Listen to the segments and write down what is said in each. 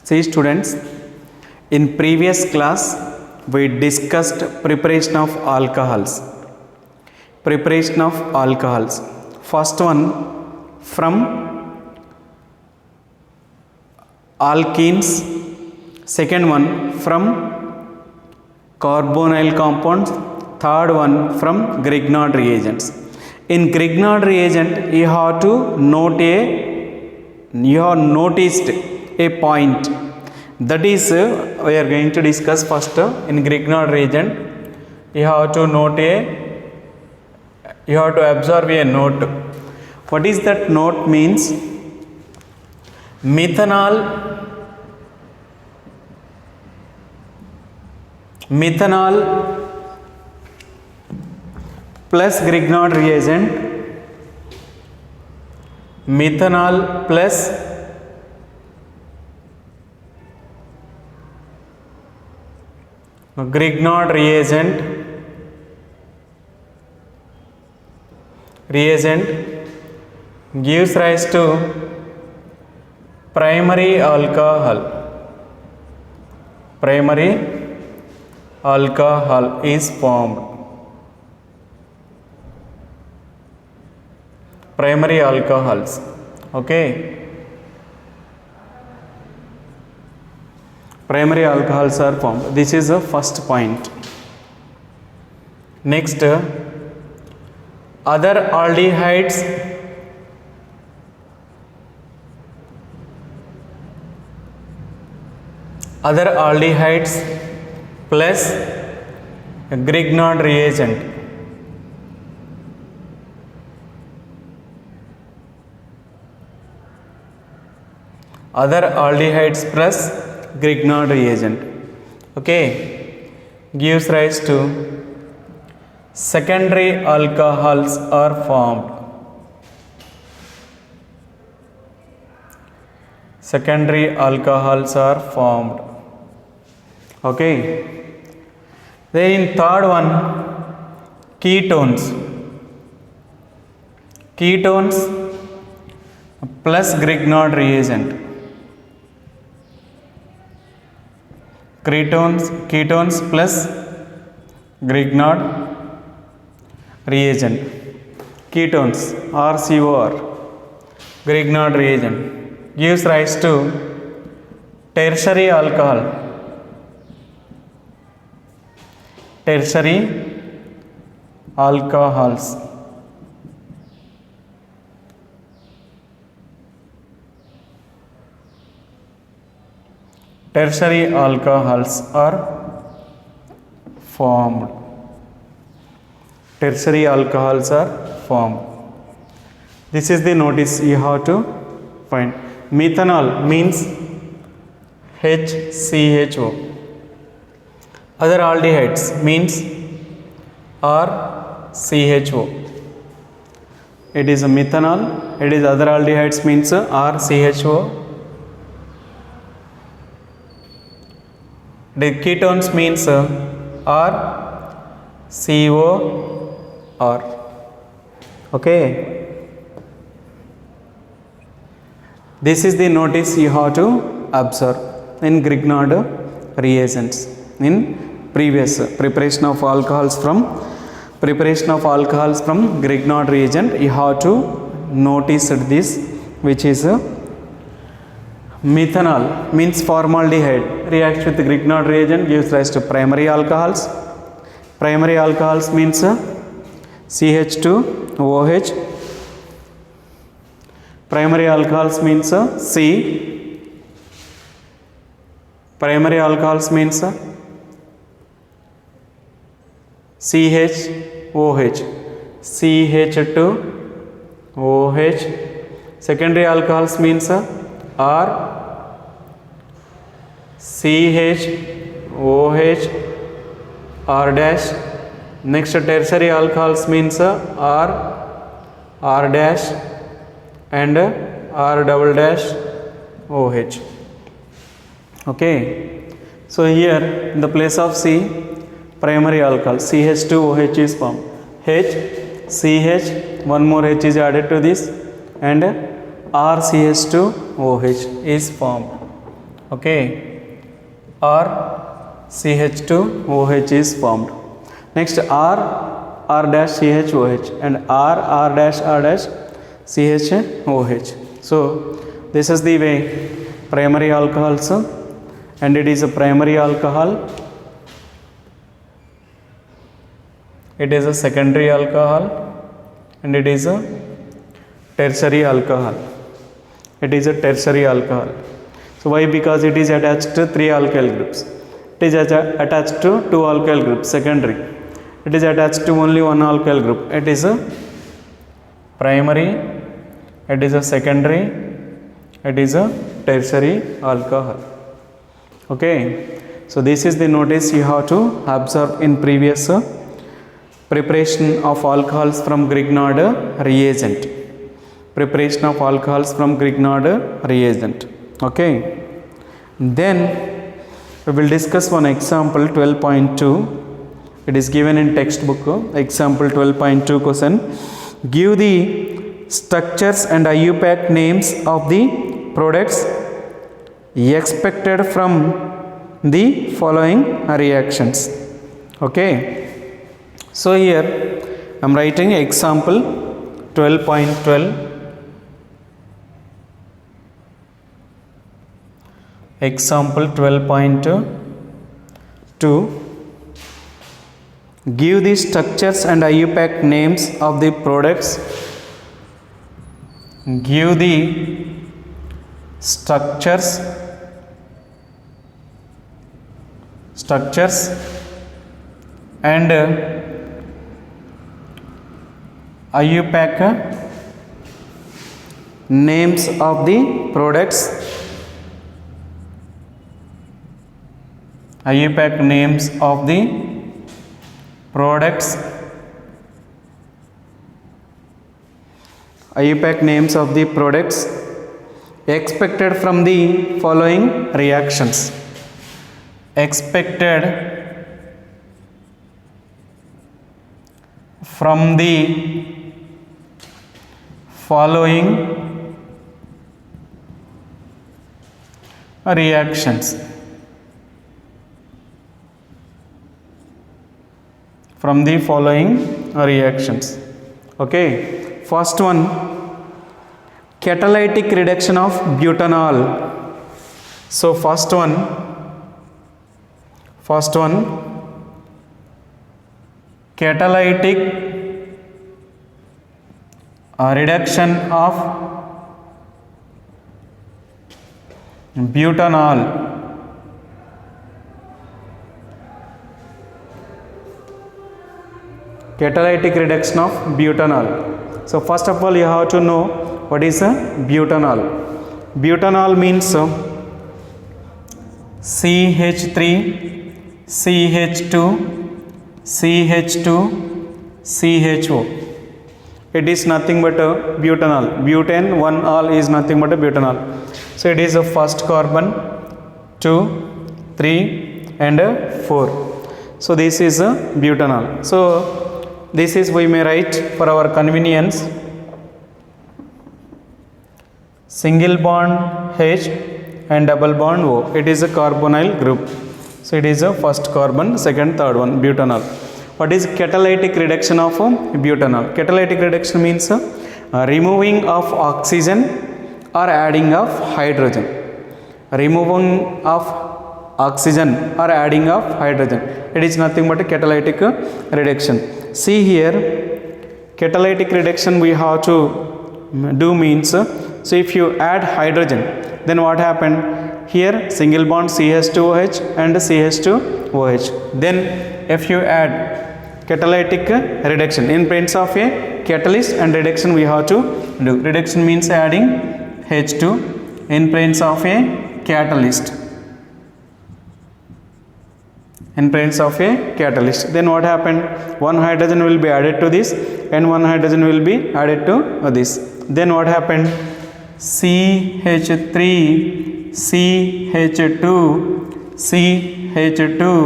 See students, in previous class we discussed preparation of alcohols. Preparation of alcohols. First one from alkenes, second one from carbonyl compounds, third one from Grignard reagents. In Grignard reagent you have noticed a point, that is we are going to discuss first. In Grignard reagent you have to observe a note. What is that note means? Methanol plus Grignard reagent, methanol plus Grignard reagent gives rise to primary alcohol. Primary alcohol is formed. Primary alcohols. Okay. Primary alcohols are formed. This is the first point. Next, other aldehydes plus Grignard reagent. Other aldehydes plus Grignard reagent, okay, gives rise to secondary alcohols are formed. Secondary alcohols are formed. Okay. Then in third one, ketones plus Grignard reagent. Ketones plus Grignard reagent. Ketones RCOR, Grignard reagent gives rise to tertiary alcohol. Tertiary alcohols. Tertiary alcohols are formed. Tertiary alcohols are formed. This is the notice you have to find. Methanol means HCHO. Other aldehydes means RCHO. It is a methanol. It is other aldehydes means RCHO. The ketones means RCOR. Okay. This is the notice you have to observe in Grignard reagents. In previous preparation of alcohols from Grignard reagent, you have to notice this, which is methanol means formaldehyde reacts with Grignard reagent, gives rise to primary alcohols. Primary alcohols means CH2OH. Primary alcohols means C. Primary alcohols means CHOH. CH2OH. Secondary alcohols means R CHOH R dash. Next tertiary alcohols means R dash and R double dash OH. Okay. So here in the place of C, primary alcohol CH2OH is formed. CH, one more H is added to this, and RCH2OH is formed. Okay, or CH2OH is formed. Next R dash CHOH and R dash CHOH. So this is the way primary alcohols, and it is a primary alcohol, it is a secondary alcohol, and it is a tertiary alcohol. It is a tertiary alcohol. So why? Because it is attached to 3 alkyl groups. It is attached to 2 alkyl groups, secondary. It is attached to only 1 alkyl group. It is a primary, it is a secondary, it is a tertiary alcohol. Okay, so this is the notice you have to observe in previous preparation of alcohols from Grignard reagent. Preparation of alcohols from Grignard reagent. Okay, then we will discuss one example 12.2. It is given in textbook. Example 12.2 question: give the structures and IUPAC names of the products expected from the following reactions. Okay, so here I am writing example 12.12. Example 12.2: give the structures and IUPAC names of the products. Give the structures and IUPAC names of the products. IUPAC names of the products. IUPAC names of the products expected from the following reactions. Expected from the following reactions. From the following reactions. Okay, first one, catalytic reduction of butanol. So first one catalytic reduction of butanol. Catalytic reduction of butanol. So first of all you have to know what is a butanol. Butanol means CH3 CH2 CH2 CHO. It is nothing but a butanol. Butane 1-ol is nothing but a butanol. So it is a first carbon 2 3 and 4. So this is a butanol. So this is, we may write for our convenience, single bond H and double bond O. It is a carbonyl group. So it is a first carbon, second, third one, butanol. What is catalytic reduction of butanol? Catalytic reduction means removing of oxygen or adding of hydrogen. Removing of oxygen or adding of hydrogen. It is nothing but a catalytic reduction. See here, catalytic reduction we have to do means, so if you add hydrogen, then what happened? Here single bond CH2OH and CH2OH. Then if you add catalytic reduction, in presence of a catalyst and reduction we have to do. Reduction means adding H2 in presence of a catalyst. In presence of a catalyst, then what happened? One hydrogen will be added to this and one hydrogen will be added to this. Then what happened? CH3 CH2 CH2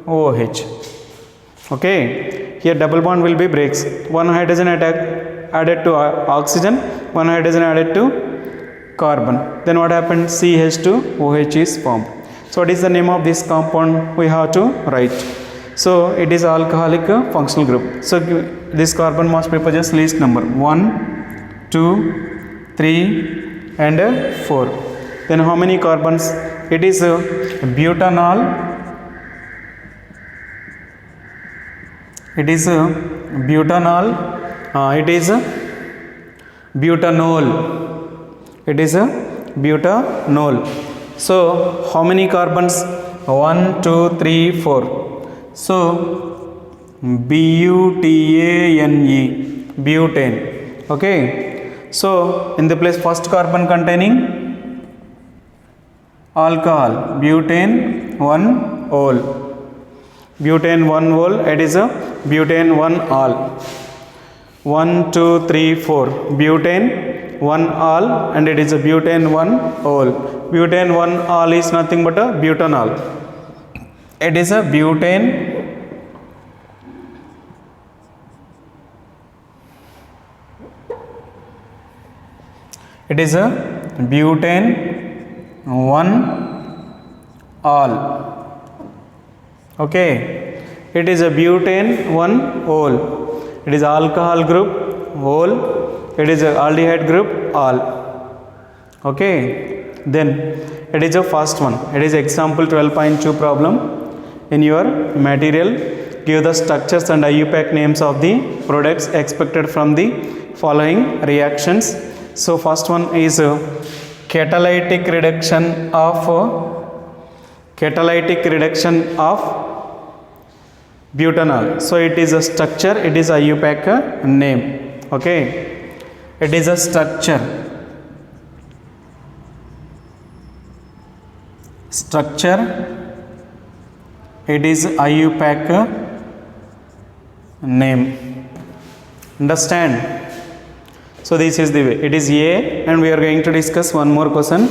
CH2OH. Okay, here double bond will be breaks. One hydrogen added to oxygen, one hydrogen added to carbon. Then what happened? CH2OH is formed. So what is the name of this compound? We have to write. So it is alcoholic functional group. So this carbon must be just list number 1, 2, 3 and 4. Then how many carbons? It is butanol. It is butanol. It is butanol. It is butanol. So how many carbons? 1, 2, 3, 4. So butane, butane. Okay. So in the place first carbon containing alcohol, butane 1 ol. Butane 1 ol. It is a butane 1 ol. 1, 2, 3, 4. Butane 1 ol, and it is a butane 1 ol. Butane 1 ol is nothing but a butanol. It is a butane. It is a butane 1 ol. Okay. It is a butane 1 ol. It is alcohol group ol. It is a aldehyde group ol. Okay. Then it is the first one. It is example 12.2 problem. In your material, give the structures and IUPAC names of the products expected from the following reactions. So first one is catalytic reduction of butanol. So it is a structure. It is IUPAC name. Okay. It is a structure. It is IUPAC name. Understand? So this is the way. It is A, and we are going to discuss one more question.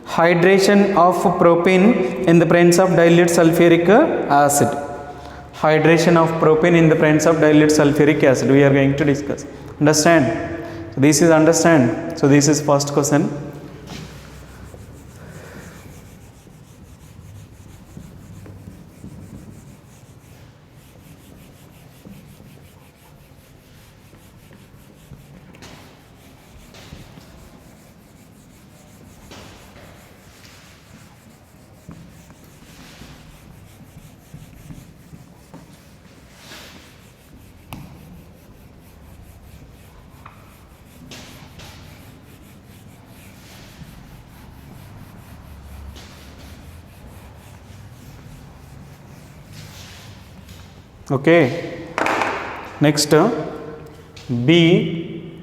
Hydration of propene in the presence of dilute sulfuric acid. Hydration of propene in the presence of dilute sulfuric acid. We are going to discuss. Understand? So this is understand. So this is first question. Okay. Next, B,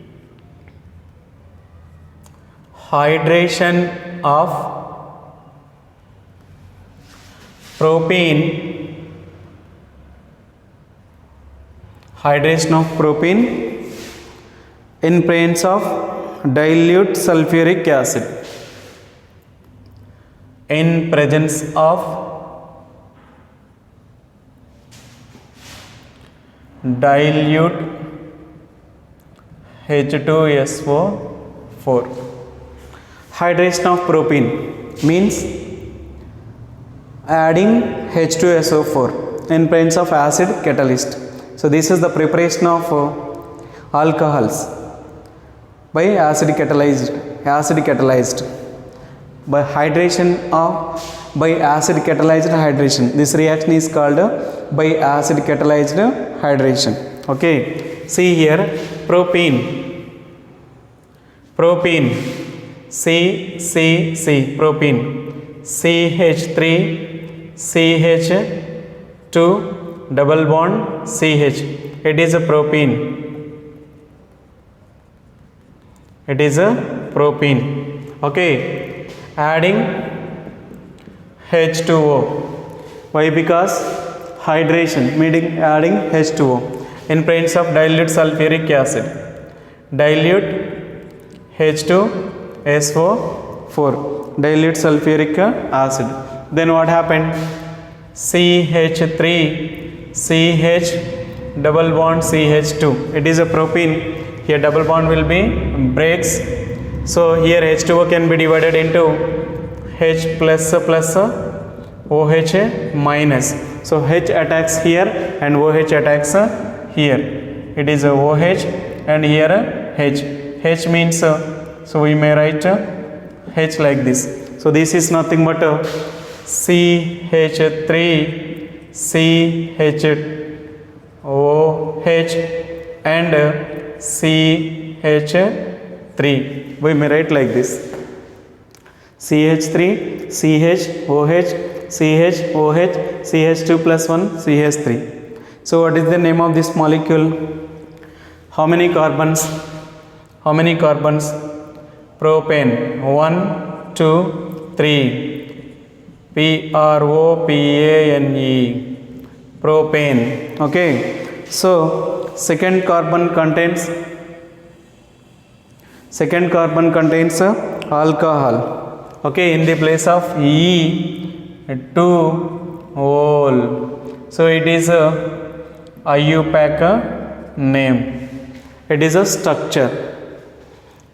hydration of propene. Hydration of propene in presence of dilute sulfuric acid. In presence of dilute H2SO4. Hydration of propene means adding H2SO4 in presence of acid catalyst. So this is the preparation of alcohols by acid catalyzed by hydration of by acid catalyzed hydration. This reaction is called by acid catalyzed hydration. Okay. See here, propene propene CH3CH2 double bond CH. It is a propene. Okay. Adding H2O. Why? Because hydration, meaning adding H2O in presence of dilute sulfuric acid. Dilute H2SO4, dilute sulfuric acid. Then what happened? CH3CH double bond CH2. It is a propene. Here double bond will be breaks So here H2O can be divided into H plus plus OH minus. So H attacks here and OH attacks here. It is OH and here H. H means so we may write H like this. So this is nothing but CH3 CHOH and CH3. We may write like this: CH3 CHOH CHOH CH2 plus 1 CH3. So what is the name of this molecule? How many carbons? How many carbons? Propane. 1, 2, 3. PROPANE. Propane. Okay. So second carbon contains alcohol. Okay, in the place of E, 2 ol. So it is a IUPAC name. It is a structure.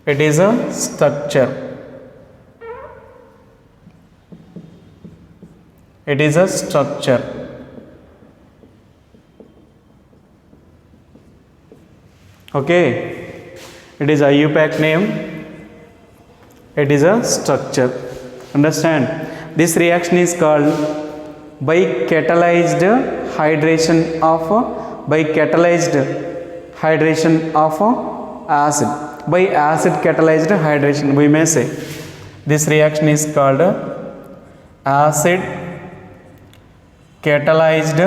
It is a structure. It is a structure. Okay. It is IUPAC name. It is a structure. Understand? This reaction is called bicatalyzed hydration of acid. By acid catalyzed hydration, we may say this reaction is called acid catalyzed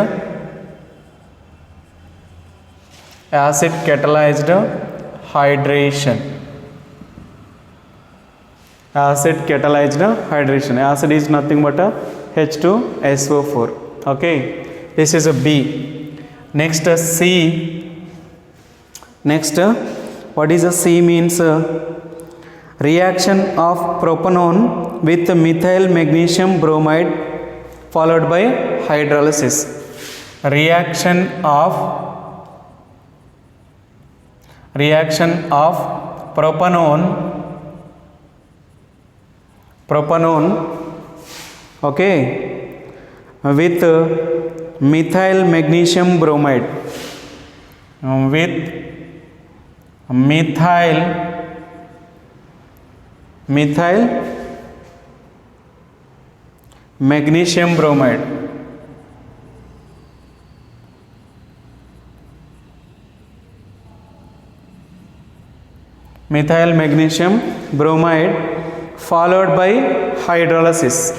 hydration. Acid catalyzed hydration. Acid is nothing but a H2SO4. Okay, this is a B. Next C. Next, what is a C means? Reaction of propanone with methyl magnesium bromide followed by hydrolysis. Reaction of propanone, okay, with methyl magnesium bromide, with methyl magnesium bromide. Methyl magnesium bromide followed by hydrolysis.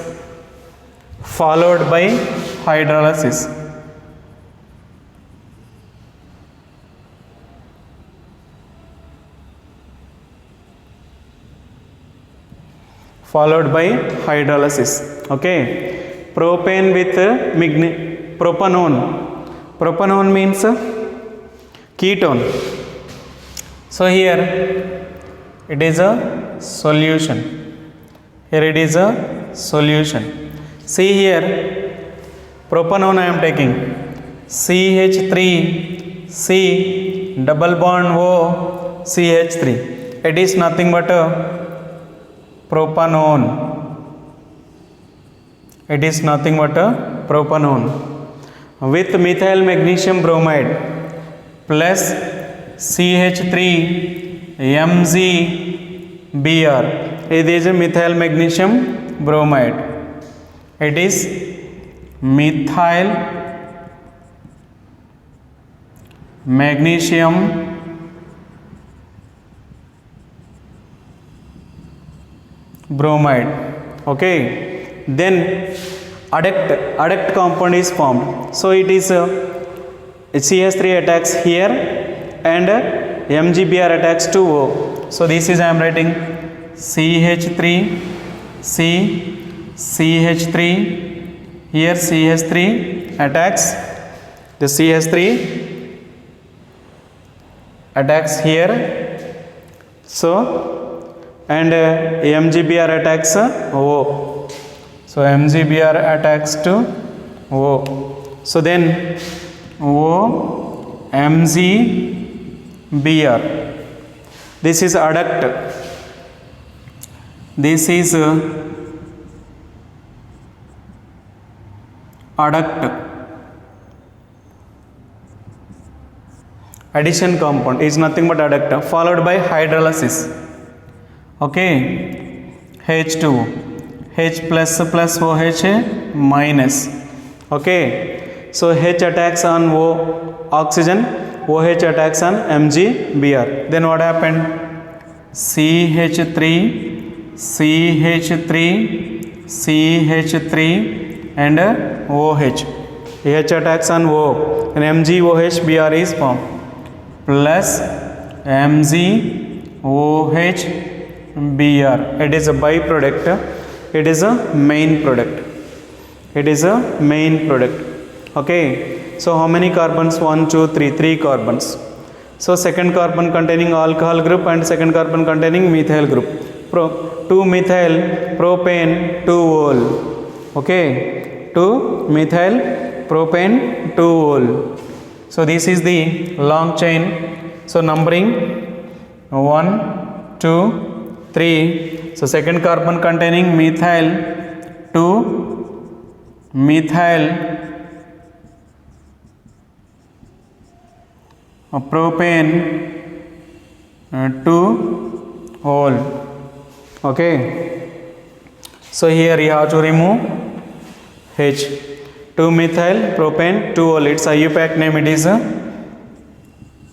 Followed by hydrolysis. Followed by hydrolysis. Okay. Propane with propanone. Propanone means ketone. So here it is a solution. Here it is a solution. See here, propanone I am taking. CH3, C, double bond O, CH3. It is nothing but a propanone. It is nothing but a propanone. With methyl magnesium bromide plus CH3 MgBr. It is a methyl magnesium bromide. It is methyl magnesium bromide. Okay. Then adduct compound is formed. So it is CH3 attacks here and MgBr attacks to O. So this is I am writing CH3 C CH3, here CH3 attacks, the CH3 attacks here, so and MgBr attacks O. So MgBr attacks to O. So then O MgBr. This is adduct. This is adduct. Addition compound is nothing but adduct, followed by hydrolysis. Okay, H2, H plus OH minus. Okay, so H attacks on oxygen, OH attacks on MgBr. Then what happened? CH3, CH3, CH3 and OH. H attacks on O and MgOH Br is formed, plus MgOH Br. It is a byproduct. It is a main product. It is a main product. Okay. So how many carbons? 1, 2, 3. 3 carbons. So second carbon containing alcohol group and second carbon containing methyl group. 2-methyl propane 2-ol. Okay. 2-methyl propane 2-ol. So this is the long chain. So numbering 1, 2, 3. So second carbon containing methyl 2-methyl propane 2-ol. Okay. So here you have to remove H. 2-methyl propane 2-ol. Its IUPAC name, it is a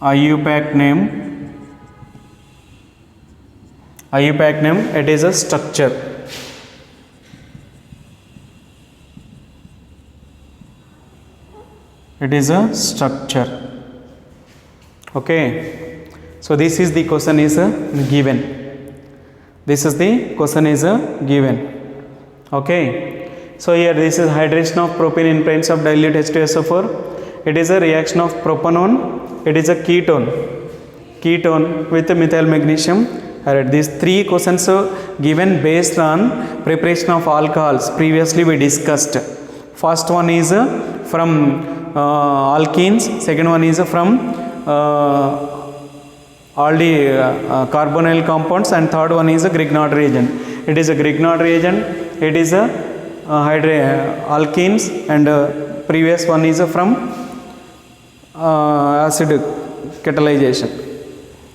IUPAC name. IUPAC name, it is a structure. It is a structure. Okay. So this is the question is given. This is the question is given. Okay. So here this is hydration of propane in presence of dilute H2SO4. It is a reaction of propanone. It is a ketone with methyl magnesium. Alright, these 3 questions are given based on preparation of alcohols. Previously we discussed. First one is from alkenes. Second one is from all the carbonyl compounds, and third one is a Grignard reagent. It is a Grignard reagent. It is a alkenes, and previous one is from acid catalyzation.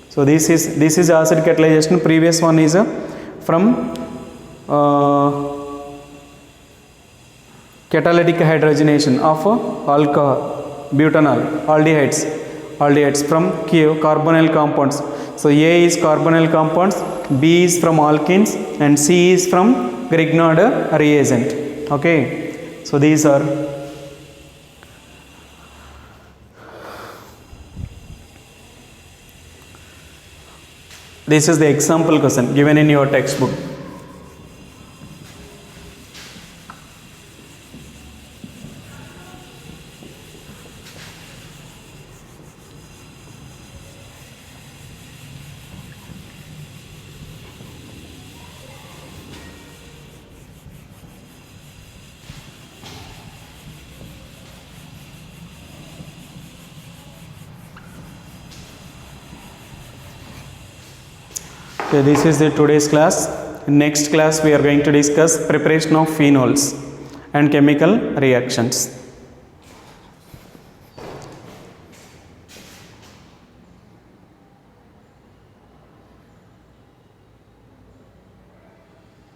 So this is acid catalyzation. Previous one is from catalytic hydrogenation of alcohol, butanol, aldehydes from carbonyl compounds. So A is carbonyl compounds, B is from alkenes, and C is from Grignard reagent. Okay. So these are this is the example question given in your textbook. Okay, this is the today's class. In next class we are going to discuss preparation of phenols and chemical reactions.